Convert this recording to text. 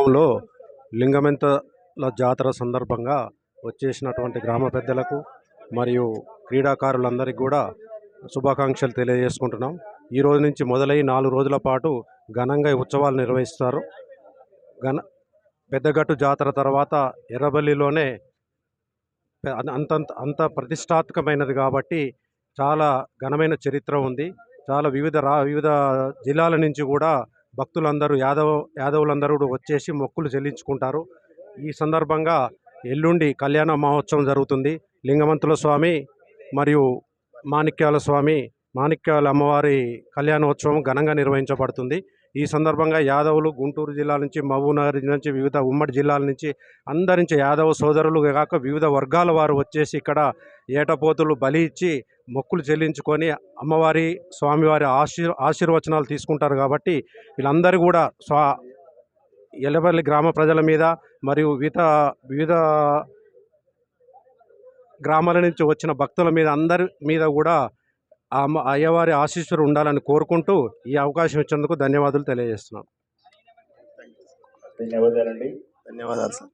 గ్రామంలో లింగమెంతల జాతర సందర్భంగా వచ్చేసినటువంటి గ్రామ పెద్దలకు మరియు క్రీడాకారులందరికీ కూడా శుభాకాంక్షలు తెలియజేసుకుంటున్నాం. ఈ రోజు నుంచి మొదలై 4 రోజుల పాటు ఘనంగా ఈ ఉత్సవాలు నిర్వహిస్తారు. ఘన పెద్దగట్టు జాతర తర్వాత ఎర్రబల్లిలోనే అంత ప్రతిష్టాత్మకమైనది కాబట్టి చాలా ఘనమైన చరిత్ర ఉంది. చాలా వివిధ జిల్లాల నుంచి కూడా భక్తులందరూ యాదవులందరూ కూడా వచ్చేసి మొక్కులు చెల్లించుకుంటారు. ఈ సందర్భంగా ఎల్లుండి కళ్యాణ మహోత్సవం జరుగుతుంది. లింగమంతుల స్వామి మరియు మాణిక్యాల అమ్మవారి కళ్యాణోత్సవం ఘనంగా నిర్వహించబడుతుంది. ఈ సందర్భంగా యాదవులు గుంటూరు జిల్లా నుంచి, మహబూబ్నగర్ నుంచి, వివిధ ఉమ్మడి జిల్లాల నుంచి అందరించి యాదవ సోదరులు కాక వివిధ వర్గాల వారు వచ్చేసి ఇక్కడ ఏటపోతులు బలి ఇచ్చి మొక్కులు చెల్లించుకొని అమ్మవారి స్వామివారి ఆశీర్వచనాలు తీసుకుంటారు. కాబట్టి వీళ్ళందరూ కూడా ఎల్లబల్లి గ్రామ ప్రజల మీద మరియు వివిధ గ్రామాల నుంచి వచ్చిన భక్తుల మీద అందరి మీద కూడా అయ్యవారి ఆశీస్సులు ఉండాలని కోరుకుంటూ ఈ అవకాశం ఇచ్చినందుకు ధన్యవాదాలు తెలియజేస్తున్నాను. ధన్యవాదాలండి. ధన్యవాదాలు సార్.